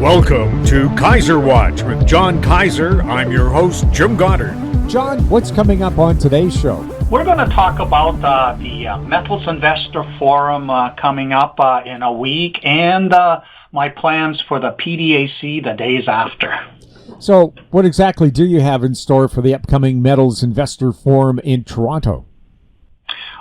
Welcome to Kaiser Watch with John Kaiser. I'm your host, Jim Goddard. John, what's coming up on today's show? We're going to talk about the Metals Investor Forum coming up in a week and my plans for the PDAC the days after. So what exactly do you have in store for the upcoming Metals Investor Forum in Toronto?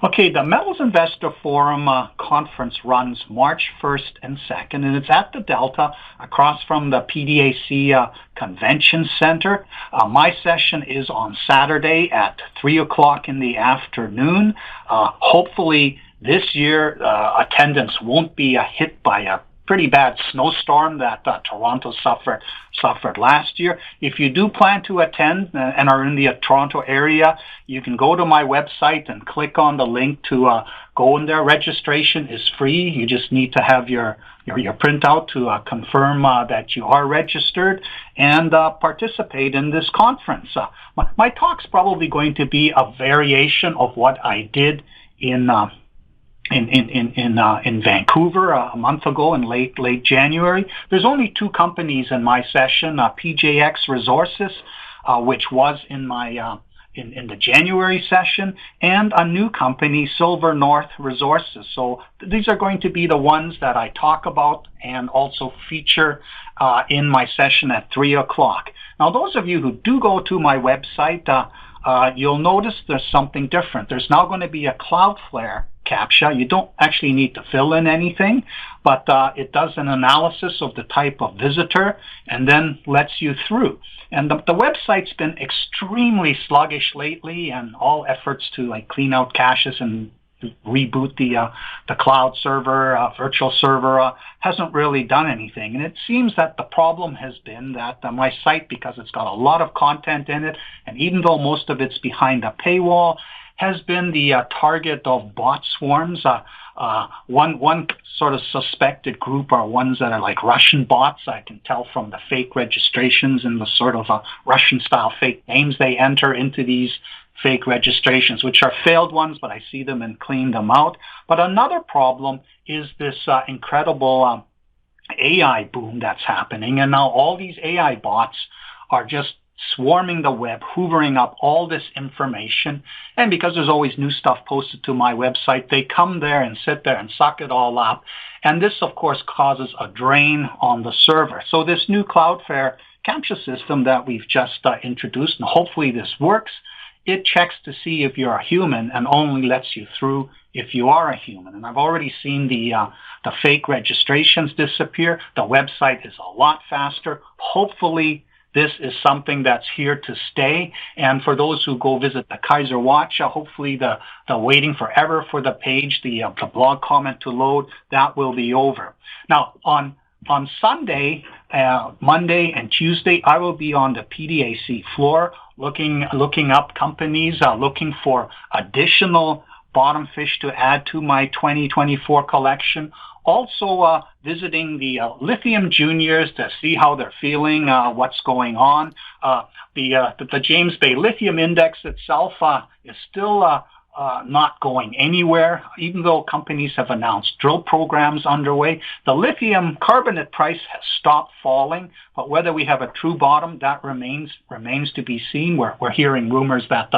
Okay, the Metals Investor Forum conference runs March 1st and 2nd, and it's at the Delta across from the PDAC Convention Center. My session is on Saturday at 3 o'clock in the afternoon. Hopefully this year attendance won't be hit by a pretty bad snowstorm that Toronto suffered last year. If you do plan to attend and are in the Toronto area, you can go to my website and click on the link to go in there. Registration is free. You just need to have your printout to confirm that you are registered and participate in this conference. My talk's probably going to be a variation of what I did in Vancouver a month ago in late January. There's only two companies in my session, PJX Resources, which was in my in the January session, and a new company, Silver North Resources. So these are going to be the ones that I talk about and also feature in my session at 3 o'clock. Now, those of you who do go to my website, you'll notice there's something different. There's now going to be a Cloudflare CAPTCHA. You don't actually need to fill in anything, but it does an analysis of the type of visitor and then lets you through. And the website's been extremely sluggish lately, and all efforts to clean out caches and reboot the cloud server, virtual server, hasn't really done anything. And it seems that the problem has been that my site, because it's got a lot of content in it, and even though most of it's behind a paywall, has been the target of bot swarms. One sort of suspected group are ones that are like Russian bots. I can tell from the fake registrations and the sort of Russian-style fake names they enter into these fake registrations, which are failed ones, but I see them and clean them out. But another problem is this incredible AI boom that's happening. And now all these AI bots are just swarming the web, hoovering up all this information. And because there's always new stuff posted to my website, they come there and sit there and suck it all up. And this, of course, causes a drain on the server. So this new Cloudflare CAPTCHA system that we've just introduced, and hopefully this works, it checks to see if you're a human and only lets you through if you are a human. And I've already seen the fake registrations disappear. The website is a lot faster. Hopefully this is something that's here to stay. And for those who go visit the Kaiser Watch, hopefully the waiting forever for the page, the blog comment to load, that will be over. Now, on Sunday, Monday, and Tuesday, I will be on the PDAC floor looking up companies, looking for additional bottom fish to add to my 2024 collection. Also visiting the lithium juniors to see how they're feeling, what's going on. The James Bay Lithium Index itself is still not going anywhere, even though companies have announced drill programs underway. The lithium carbonate price has stopped falling, but whether we have a true bottom, that remains to be seen. We're hearing rumors that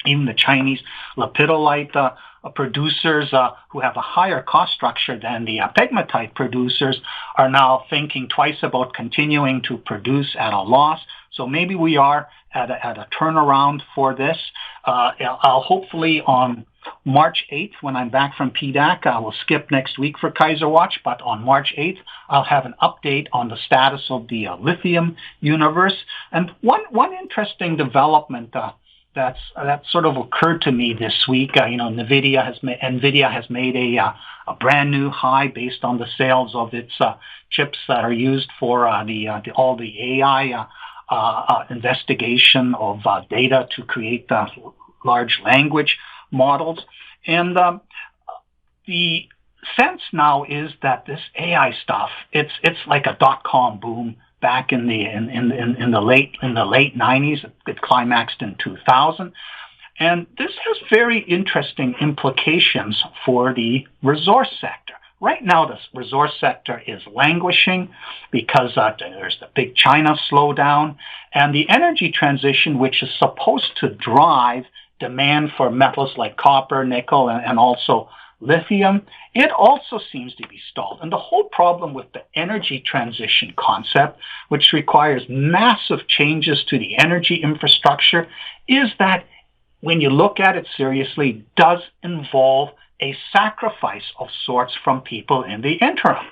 even the Chinese lepidolite producers who have a higher cost structure than the pegmatite producers are now thinking twice about continuing to produce at a loss. So maybe we are at a turnaround for this. I'll hopefully on March 8th, when I'm back from PDAC, I will skip next week for Kaiser Watch, but on March 8th, I'll have an update on the status of the lithium universe. And one interesting development that sort of occurred to me this week. NVIDIA has made a brand new high based on the sales of its chips that are used for all the AI investigation of data to create large language models. And the sense now is that this AI stuff, it's like a dot-com boom back in the late 90s. It climaxed in 2000. And this has very interesting implications for the resource sector. Right now, the resource sector is languishing because there's the big China slowdown, and the energy transition, which is supposed to drive demand for metals like copper, nickel, and also lithium, it also seems to be stalled. And the whole problem with the energy transition concept, which requires massive changes to the energy infrastructure, is that when you look at it seriously, does involve a sacrifice of sorts from people in the interim.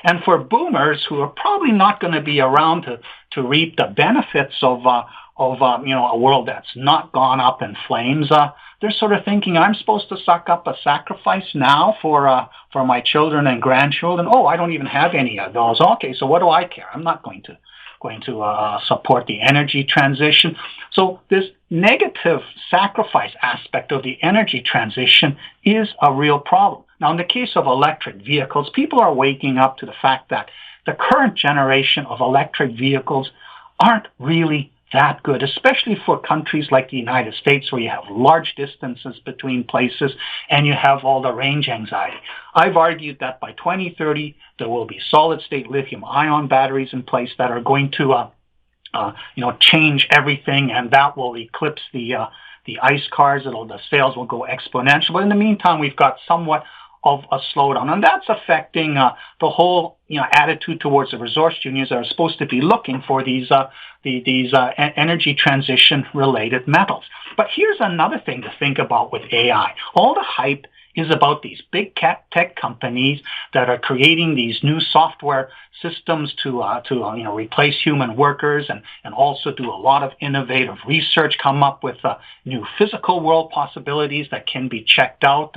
And for boomers who are probably not going to be around to reap the benefits of a world that's not gone up in flames, they're sort of thinking, I'm supposed to suck up a sacrifice now for my children and grandchildren. Oh, I don't even have any of those. Okay, so what do I care? I'm not going to support the energy transition. So this negative sacrifice aspect of the energy transition is a real problem. Now, in the case of electric vehicles, people are waking up to the fact that the current generation of electric vehicles aren't really that good, especially for countries like the United States where you have large distances between places and you have all the range anxiety. I've argued that by 2030, there will be solid-state lithium-ion batteries in place that are going to change everything, and that will eclipse the ICE cars. The sales will go exponential. But in the meantime, we've got somewhat of a slowdown, and that's affecting the whole attitude towards the resource juniors that are supposed to be looking for these energy transition related metals. But here's another thing to think about with AI. All the hype is about these big tech companies that are creating these new software systems to replace human workers and also do a lot of innovative research, come up with new physical world possibilities that can be checked out.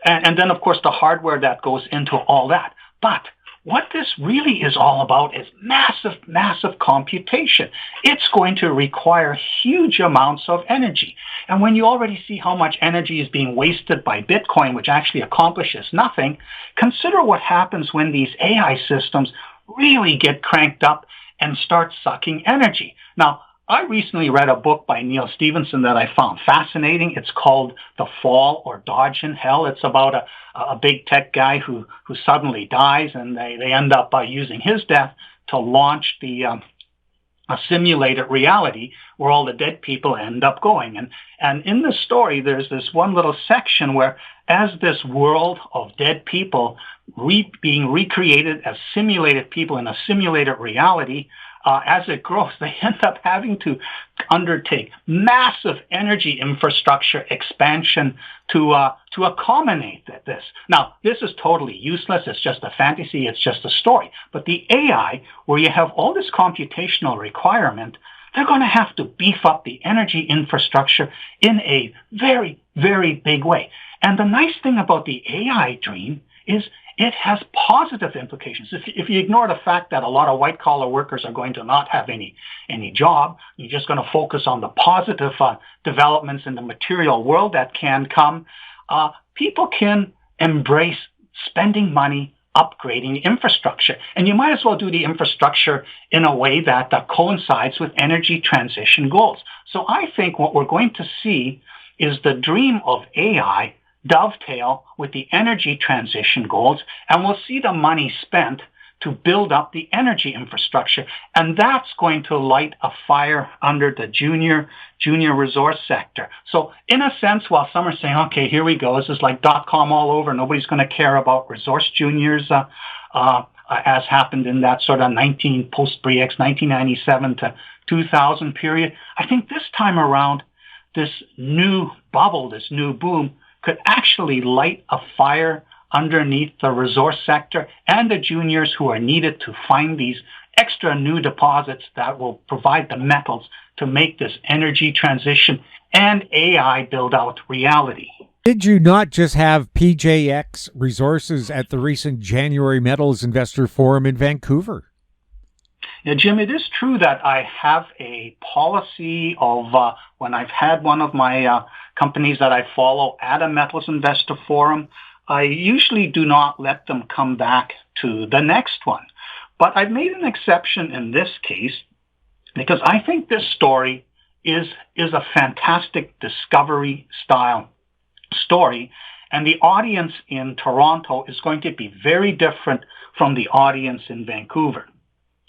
And then, of course, the hardware that goes into all that. But what this really is all about is massive computation. It's going to require huge amounts of energy. And when you already see how much energy is being wasted by Bitcoin, which actually accomplishes nothing, consider what happens when these AI systems really get cranked up and start sucking energy. Now, I recently read a book by Neil Stephenson that I found fascinating. It's called The Fall or Dodge in Hell. It's about a big tech guy who suddenly dies, and they end up using his death to launch a simulated reality where all the dead people end up going. And in this story, there's this one little section where as this world of dead people being recreated as simulated people in a simulated reality, as it grows, they end up having to undertake massive energy infrastructure expansion to accommodate this. Now, this is totally useless. It's just a fantasy. It's just a story. But the AI, where you have all this computational requirement, they're going to have to beef up the energy infrastructure in a very, very big way. And the nice thing about the AI dream is it has positive implications. If you ignore the fact that a lot of white-collar workers are going to not have any job, you're just going to focus on the positive developments in the material world that can come, people can embrace spending money upgrading infrastructure. And you might as well do the infrastructure in a way that coincides with energy transition goals. So I think what we're going to see is the dream of AI dovetail with the energy transition goals, and we'll see the money spent to build up the energy infrastructure. And that's going to light a fire under the junior resource sector. So in a sense, while some are saying, okay, here we go, this is like .com all over, nobody's going to care about resource juniors, as happened in that sort of post-PJX 1997 to 2000 period. I think this time around, this new bubble, this new boom, could actually light a fire underneath the resource sector and the juniors who are needed to find these extra new deposits that will provide the metals to make this energy transition and AI build out reality. Did you not just have PJX Resources at the recent January Metals Investor Forum in Vancouver? Yeah, Jim, it is true that I have a policy of when I've had one of my companies that I follow at a Metals Investor Forum, I usually do not let them come back to the next one. But I've made an exception in this case because I think this story is a fantastic discovery style story. And the audience in Toronto is going to be very different from the audience in Vancouver.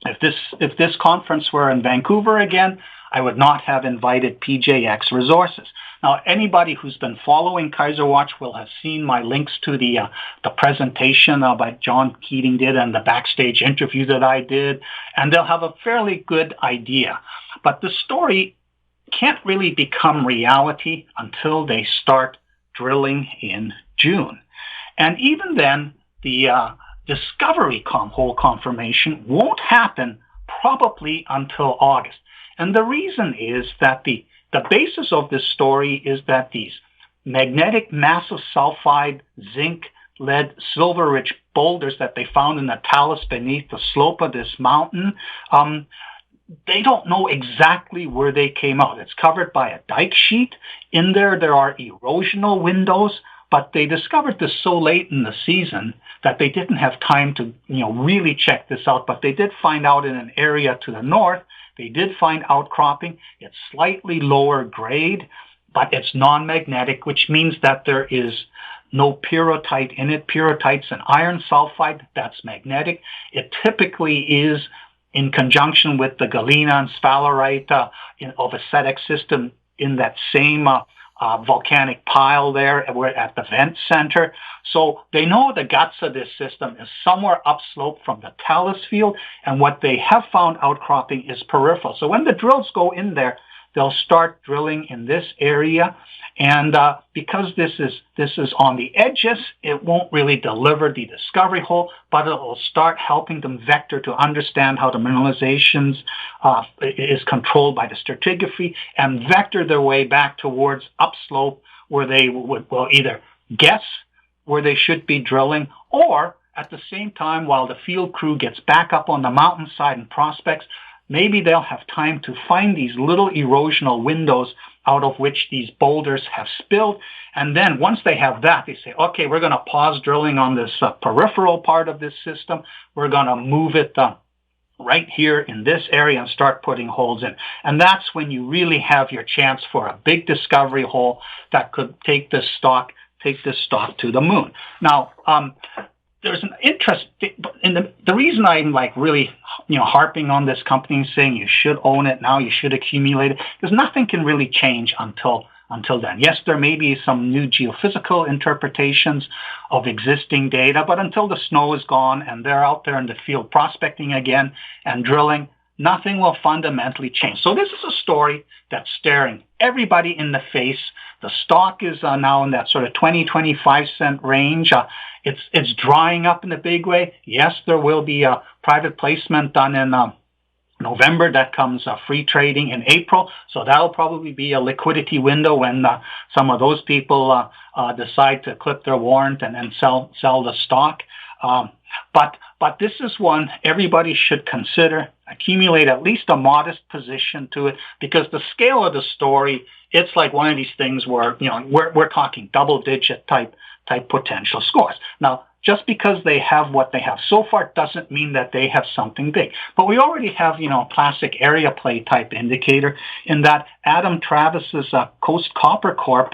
If this conference were in Vancouver again, I would not have invited PJX Resources. Now, anybody who's been following Kaiser Watch will have seen my links to the presentation by John Keating did and the backstage interview that I did, and they'll have a fairly good idea. But the story can't really become reality until they start drilling in June. And even then, the discovery hole confirmation won't happen probably until August. And the reason is that the basis of this story is that these magnetic massive sulfide, zinc, lead, silver-rich boulders that they found in the talus beneath the slope of this mountain, they don't know exactly where they came out. It's covered by a dike sheet. In there are erosional windows, but they discovered this so late in the season that they didn't have time to, really check this out. But they did find out in an area to the north. They did find outcropping. It's slightly lower grade, but it's non-magnetic, which means that there is no pyrrhotite in it. Pyrrhotite's an iron sulfide that's magnetic. It typically is in conjunction with the galena and sphalerite of a SEDEX system in that same volcanic pile there at the vent center. So they know the guts of this system is somewhere upslope from the talus field, and what they have found outcropping is peripheral. So when the drills go in there, they'll start drilling in this area, and because this is on the edges, it won't really deliver the discovery hole, but it will start helping them vector to understand how the mineralizations is controlled by the stratigraphy and vector their way back towards upslope, where they will either guess where they should be drilling, or at the same time, while the field crew gets back up on the mountainside and prospects, maybe they'll have time to find these little erosional windows out of which these boulders have spilled. And then once they have that, they say, okay, we're going to pause drilling on this peripheral part of this system. We're going to move it right here in this area and start putting holes in. And that's when you really have your chance for a big discovery hole that could take this stock to the moon. Now, there's an interest in the reason I'm really, harping on this company and saying you should own it now, you should accumulate it, because nothing can really change until then. Yes, there may be some new geophysical interpretations of existing data, but until the snow is gone and they're out there in the field prospecting again and drilling, nothing will fundamentally change. So this is a story that's staring everybody in the face. The stock is now in that sort of 20-25 cent range. It's drying up in a big way. Yes, there will be a private placement done in November that comes free trading in April. So that'll probably be a liquidity window when some of those people decide to clip their warrant and then sell the stock. But this is one everybody should consider. Accumulate at least a modest position to it, because the scale of the story, it's like one of these things where we're talking double-digit type potential scores. Now, just because they have what they have so far doesn't mean that they have something big. But we already have, classic area play type indicator in that Adam Travis's Coast Copper Corp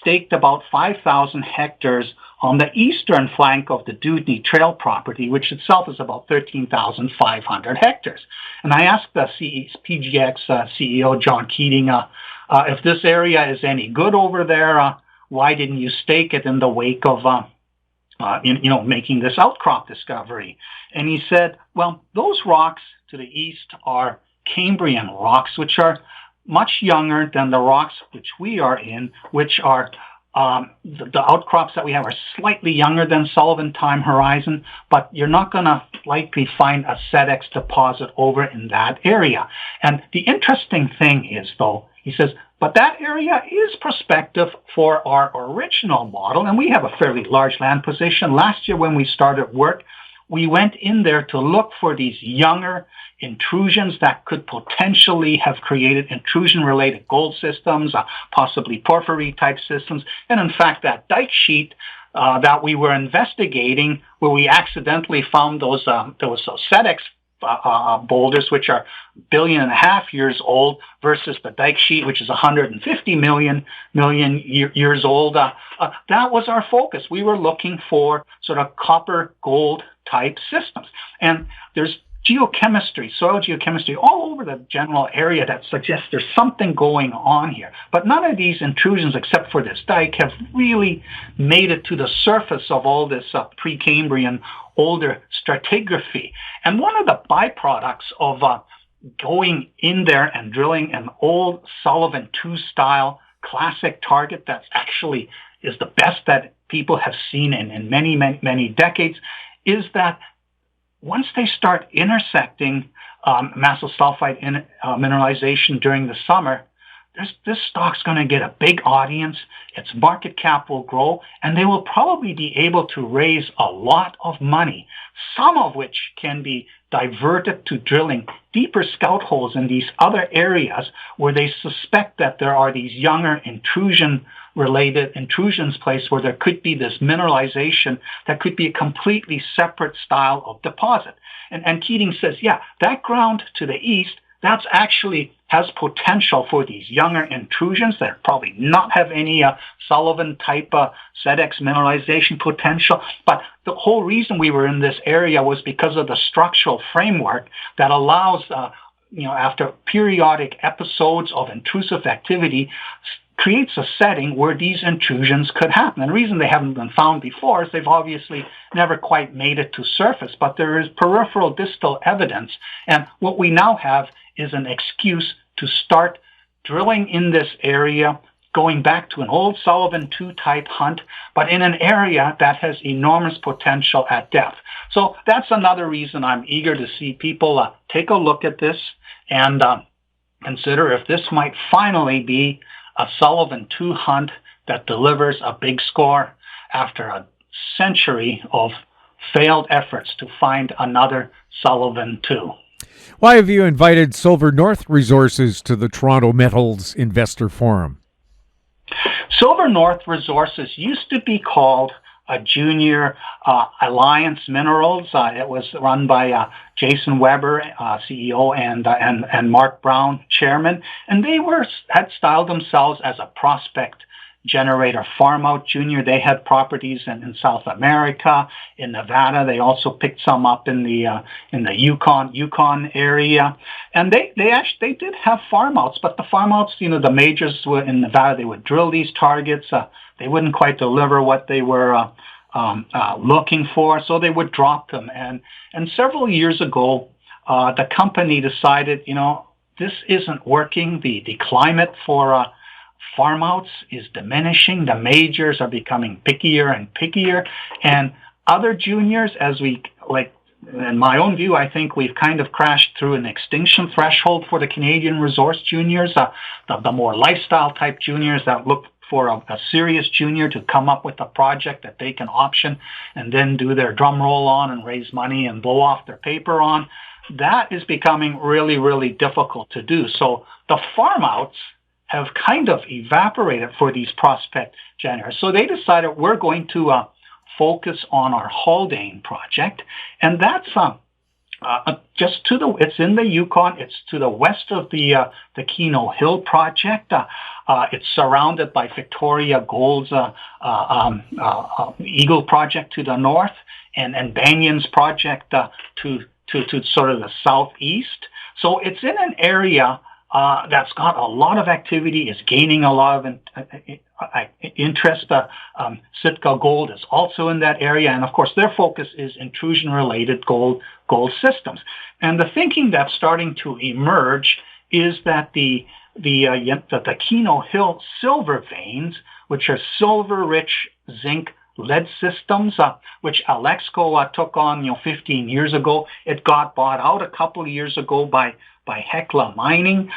staked about 5,000 hectares on the eastern flank of the Dewdney Trail property, which itself is about 13,500 hectares. And I asked the PGX CEO, John Keating, if this area is any good over there, why didn't you stake it in the wake of making this outcrop discovery? And he said, well, those rocks to the east are Cambrian rocks, which are much younger than the rocks which we are in, which are the outcrops that we have are slightly younger than Sullivan Time Horizon, but you're not going to likely find a SEDEX deposit over in that area. And the interesting thing is, though, he says, but that area is prospective for our original model, and we have a fairly large land position. Last year when we started work, we went in there to look for these younger intrusions that could potentially have created intrusion-related gold systems, possibly porphyry-type systems. And in fact, that dike sheet that we were investigating, where we accidentally found those SEDEX boulders, which are 1.5 billion years old, versus the dike sheet, which is 150 million years old. That was our focus. We were looking for sort of copper gold type systems, and there's geochemistry, soil geochemistry all over the general area that suggests there's something going on here. But none of these intrusions, except for this dike, have really made it to the surface of all this Precambrian older stratigraphy. And one of the byproducts of going in there and drilling an old Sullivan II style classic target that's actually is the best that people have seen in many decades is that once they start intersecting massive sulfide mineralization during the summer, this stock's going to get a big audience, its market cap will grow, and they will probably be able to raise a lot of money, some of which can be diverted to drilling deeper scout holes in these other areas where they suspect that there are these younger intrusions place where there could be this mineralization that could be a completely separate style of deposit. And Keating says, yeah, that ground to the east, that's actually has potential for these younger intrusions that probably not have any Sullivan type SEDEX mineralization potential. But the whole reason we were in this area was because of the structural framework that allows, after periodic episodes of intrusive activity, creates a setting where these intrusions could happen. And the reason they haven't been found before is they've obviously never quite made it to surface, but there is peripheral distal evidence. And what we now have is an excuse to start drilling in this area, going back to an old Sullivan II type hunt, but in an area that has enormous potential at depth. So that's another reason I'm eager to see people take a look at this and consider if this might finally be a Sullivan II hunt that delivers a big score after a century of failed efforts to find another Sullivan II. Why have you invited Silver North Resources to the Toronto Metals Investor Forum? Silver North Resources used to be called a Junior Alliance Minerals. It was run by Jason Weber, CEO, and Mark Brown, chairman. And they had styled themselves as a prospect generator farm out junior. They had properties in South America, in Nevada. They also picked some up in the Yukon area. And they did have farm outs, but the farm outs, the majors were in Nevada. They would drill these targets. They wouldn't quite deliver what they were looking for, so they would drop them. And several years ago, the company decided, this isn't working. The climate for farm outs is diminishing. The majors are becoming pickier and pickier. And other juniors, in my own view, I think we've kind of crashed through an extinction threshold for the Canadian resource juniors, the more lifestyle type juniors that look for a serious junior to come up with a project that they can option and then do their drum roll on and raise money and blow off their paper on. That is becoming really, really difficult to do. So the farm outs have kind of evaporated for these prospect generators. So they decided we're going to focus on our Haldane project, and that's it's in the Yukon. It's to the west of the Keno Hill project. It's surrounded by Victoria Gold's Eagle project to the north, and Banyan's project to sort of the southeast. So it's in an area that's got a lot of activity, is gaining a lot of interest. Sitka Gold is also in that area, and of course their focus is intrusion-related gold systems. And the thinking that's starting to emerge is that the Keno Hill silver veins, which are silver-rich zinc lead systems, which Alexco took on 15 years ago. It got bought out a couple of years ago by Hecla Mining.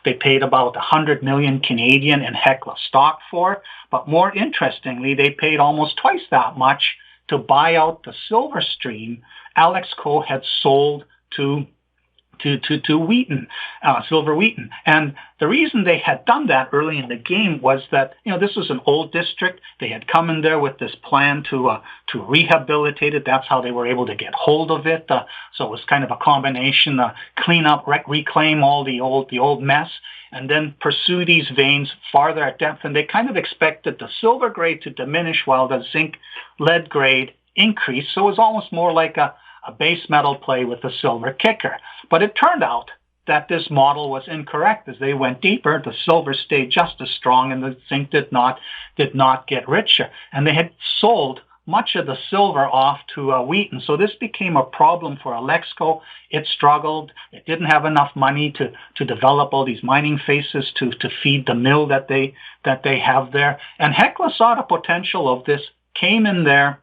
They paid about 100 million Canadian in Hecla stock for it. But more interestingly, they paid almost twice that much to buy out the silver stream Alexco had sold to to Wheaton, Silver Wheaton. And the reason they had done that early in the game was that, this was an old district. They had come in there with this plan to rehabilitate it. That's how they were able to get hold of it. So it was kind of a combination, clean up, reclaim all the old mess, and then pursue these veins farther at depth. And they kind of expected the silver grade to diminish while the zinc lead grade increased. So it was almost more like a base metal play with a silver kicker. But it turned out that this model was incorrect. As they went deeper, the silver stayed just as strong and the zinc did not get richer. And they had sold much of the silver off to Wheaton. So this became a problem for Alexco. It struggled. It didn't have enough money to develop all these mining faces to feed the mill that they have there. And Hecla saw the potential of this, came in there,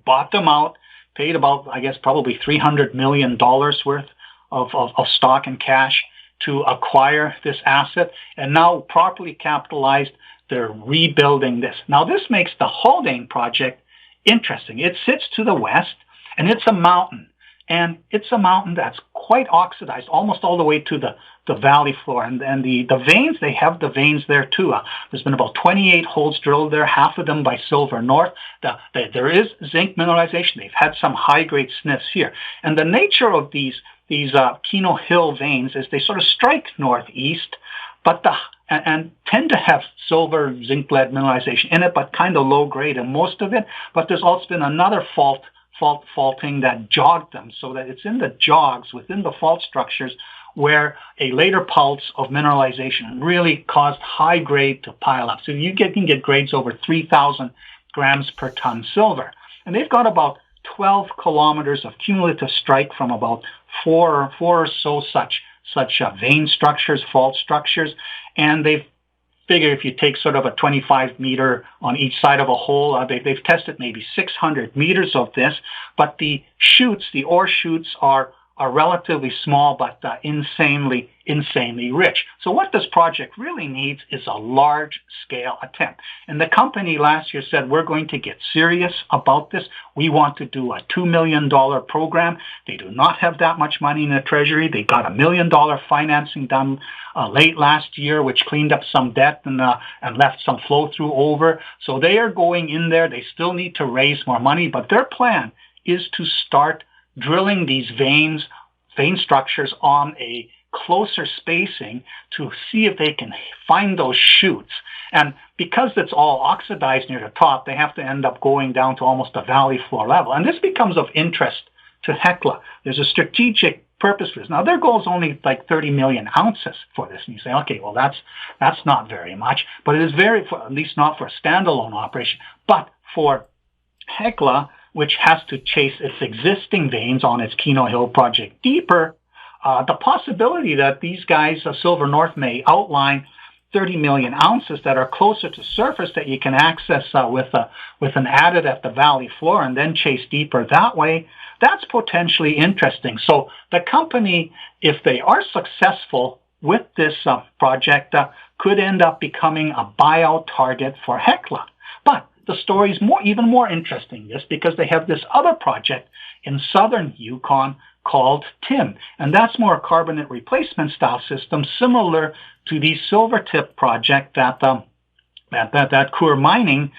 bought them out, paid about, I guess, probably $300 million worth of stock and cash to acquire this asset. And now properly capitalized, they're rebuilding this. Now this makes the Haldane project interesting. It sits to the west, and it's a mountain. And it's a mountain that's quite oxidized, almost all the way to the valley floor. And the veins, they have the veins there too. There's been about 28 holes drilled there, half of them by Silver North. There is zinc mineralization. They've had some high-grade sniffs here. And the nature of these Keno Hill veins is they sort of strike northeast, but and tend to have silver, zinc, lead mineralization in it, but kind of low grade in most of it. But there's also been another faulting that jogged them, so that it's in the jogs within the fault structures where a later pulse of mineralization really caused high grade to pile up. So you can get grades over 3,000 grams per ton silver. And they've got about 12 kilometers of cumulative strike from about four or so such vein structures, fault structures, and they've figured if you take sort of a 25 meter on each side of a hole, they've tested maybe 600 meters of this, but the ore shoots are relatively small, but insanely rich. So what this project really needs is a large-scale attempt. And the company last year said, we're going to get serious about this. We want to do a $2 million program. They do not have that much money in the treasury. They got $1 million financing done late last year, which cleaned up some debt and left some flow-through over. So they are going in there. They still need to raise more money, but their plan is to start drilling these vein structures on a closer spacing to see if they can find those shoots. And because it's all oxidized near the top, they have to end up going down to almost a valley floor level. And this becomes of interest to Hecla. There's a strategic purpose for this. Now, their goal is only like 30 million ounces for this. And you say, okay, well, that's not very much, but it is at least not for a standalone operation. But for Hecla, which has to chase its existing veins on its Keno Hill project deeper, the possibility that these guys, Silver North, may outline 30 million ounces that are closer to surface that you can access with an adit at the valley floor and then chase deeper that way, that's potentially interesting. So the company, if they are successful with this project, could end up becoming a buyout target for Hecla. But the story is even more interesting because they have this other project in southern Yukon called TIM, and that's more a carbonate replacement style system similar to the Silvertip project that Coeur Mining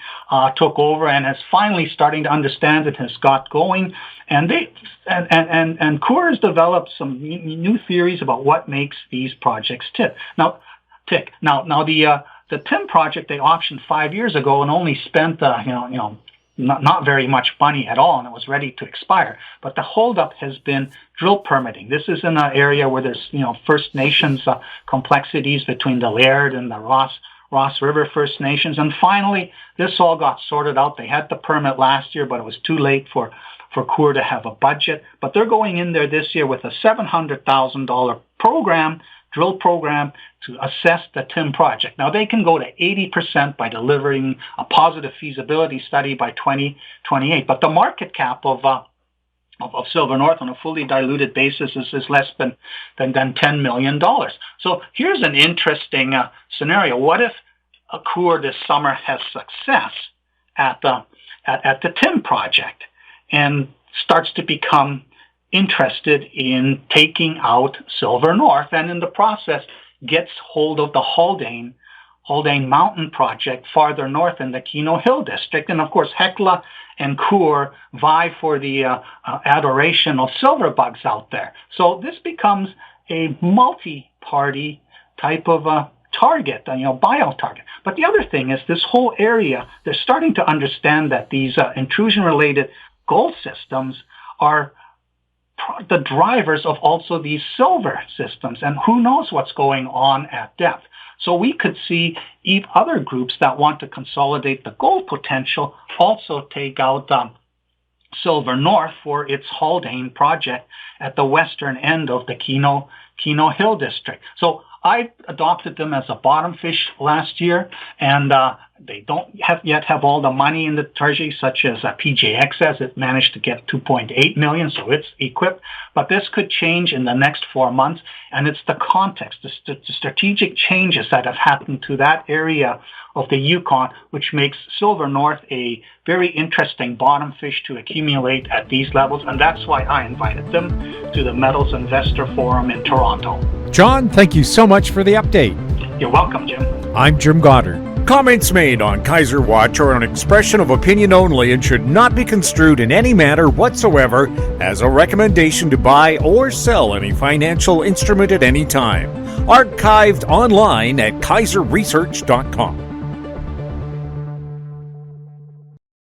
took over and is finally starting to understand it, has got going, and Coeur has developed some new theories about what makes these projects tick. Now the TIM project they auctioned 5 years ago and only spent not very much money at all, and it was ready to expire. But the holdup has been drill permitting. This is in an area where there's First Nations complexities between the Laird and the Ross River First Nations, and finally this all got sorted out. They had the permit last year, but it was too late for Coeur to have a budget. But they're going in there this year with a $700,000 drill program to assess the TIM project. Now, they can go to 80% by delivering a positive feasibility study by 2028, but the market cap of Silver North on a fully diluted basis is less than $10 million. So here's an interesting scenario. What if Coeur this summer has success at the TIM project and starts to become interested in taking out Silver North, and in the process gets hold of the Haldane Mountain project farther north in the Keno Hill district. And of course, Hecla and Coeur vie for the adoration of silver bugs out there. So this becomes a multi-party type of target, buyout target. But the other thing is this whole area, they're starting to understand that these intrusion-related gold systems are the drivers of also these silver systems, and who knows what's going on at depth. So we could see other groups that want to consolidate the gold potential also take out Silver North for its Haldane project at the western end of the Keno Hill district. So I adopted them as a bottom fish last year, and they don't yet have all the money in the treasury, such as PJX has. It managed to get $2.8 million, so it's equipped. But this could change in the next 4 months, and it's the context, the strategic changes that have happened to that area of the Yukon, which makes Silver North a very interesting bottom fish to accumulate at these levels, and that's why I invited them to the Metals Investor Forum in Toronto. John, thank you so much for the update. You're welcome, Jim. I'm Jim Goddard. Comments made on Kaiser Watch are an expression of opinion only and should not be construed in any manner whatsoever as a recommendation to buy or sell any financial instrument at any time. Archived online at kaiserresearch.com.